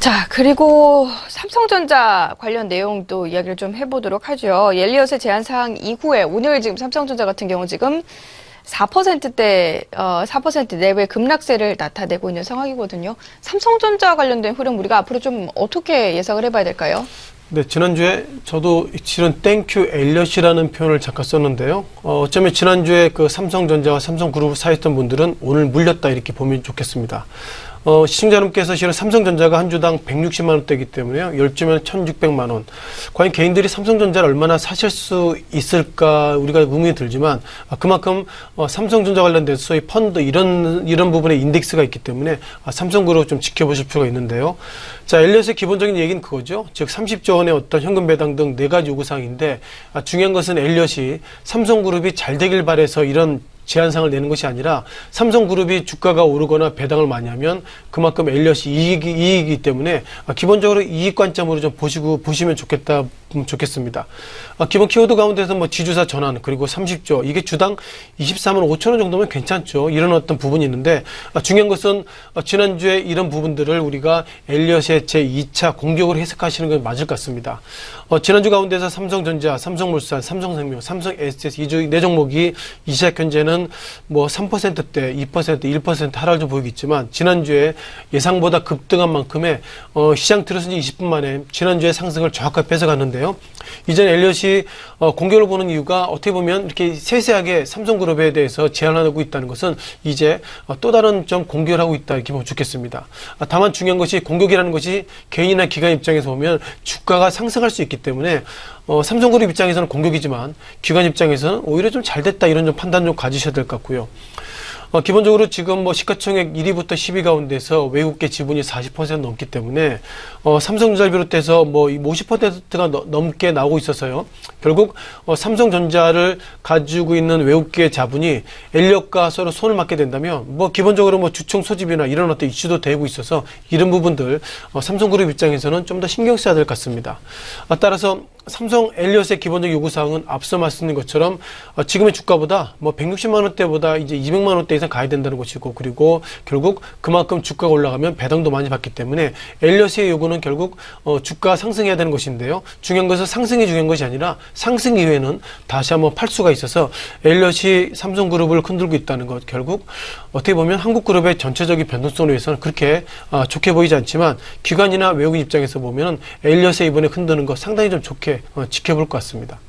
자, 그리고 삼성전자 관련 내용도 이야기를 좀 해보도록 하죠. 엘리엇의 제한사항 이후에 오늘 지금 삼성전자 같은 경우 지금 4%대, 4% 내외 급락세를 나타내고 있는 상황이거든요. 삼성전자 관련된 흐름 우리가 앞으로 좀 어떻게 예상을 해봐야 될까요? 네, 지난주에 저도 실은 땡큐 엘리엇이라는 표현을 잠깐 썼는데요. 어쩌면 지난주에 그 삼성전자와 삼성그룹을 사였던 분들은 오늘 물렸다 이렇게 보면 좋겠습니다. 시청자 여러분께서 실은 삼성전자가 한 주당 160만 원대이기 때문에요. 10주면 1,600만 원. 과연 개인들이 삼성전자를 얼마나 사실 수 있을까 우리가 의문이 들지만 그만큼 삼성전자 관련돼서 소위 펀드 이런 부분에 인덱스가 있기 때문에 삼성그룹 좀 지켜보실 필요가 있는데요. 자, 엘리엇의 기본적인 얘기는 그거죠. 즉 30조 원의 어떤 현금 배당 등 4가지 요구사항인데 중요한 것은 엘리엇이 삼성그룹이 잘 되길 바라서 이런 제한상을 내는 것이 아니라 삼성그룹이 주가가 오르거나 배당을 많이 하면 그만큼 엘리엇이 이익이기 때문에 기본적으로 이익 관점으로 좀 보시면 좋겠습니다. 기본 키워드 가운데서 뭐 지주사 전환 그리고 30조 이게 주당 24만 5천 원 정도면 괜찮죠. 이런 어떤 부분이 있는데 중요한 것은 지난주에 이런 부분들을 우리가 엘리엇의 제2차 공격으로 해석하시는 건 맞을 것 같습니다. 지난주 가운데서 삼성전자, 삼성물산, 삼성생명, 삼성 SS 이 종목이 이 시각 현재는 뭐 3%대, 2%, 1% 하락을 좀 보이겠지만 지난주에 예상보다 급등한 만큼의 시장 틀어서 20분 만에 지난주에 상승을 정확하게 뺏어갔는데요. 이전 엘리엇이 공격을 보는 이유가 어떻게 보면 이렇게 세세하게 삼성그룹에 대해서 제한하고 있다는 것은 이제 또 다른 점 공격을 하고 있다 이렇게 보면 좋겠습니다. 다만 중요한 것이 공격이라는 것이 개인이나 기관 입장에서 보면 주가가 상승할 수 있기 때문에 삼성그룹 입장에서는 공격이지만 기관 입장에서는 오히려 좀 잘 됐다 이런 좀 판단 좀 가지셔야 될 것 같고요. 기본적으로 지금 뭐 시가총액 1위부터 10위 가운데서 외국계 지분이 40% 넘기 때문에 삼성전자를 비롯해서 뭐 50%가 넘게 나오고 있어서요. 결국 삼성전자를 가지고 있는 외국계 자본이 엘리엇과 서로 손을 맞게 된다면 뭐 기본적으로 뭐 주총 소집이나 이런 어떤 이슈도 되고 있어서 이런 부분들 삼성그룹 입장에서는 좀 더 신경 써야 될 것 같습니다. 따라서 삼성 엘리엇의 기본적 요구사항은 앞서 말씀드린 것처럼 지금의 주가보다 뭐 160만 원대보다 이제 200만 원대 이상 가야 된다는 것이고 그리고 결국 그만큼 주가가 올라가면 배당도 많이 받기 때문에 엘리엇의 요구는 결국 주가 상승해야 되는 것인데요. 중요한 것은 상승이 중요한 것이 아니라 상승 이후에는 다시 한번 팔 수가 있어서 엘리엇이 삼성그룹을 흔들고 있다는 것 결국 어떻게 보면 한국그룹의 전체적인 변동성에 의해서는 그렇게 좋게 보이지 않지만 기관이나 외국인 입장에서 보면 엘리엇의 이번에 흔드는 거 상당히 좀 좋게 지켜볼 것 같습니다.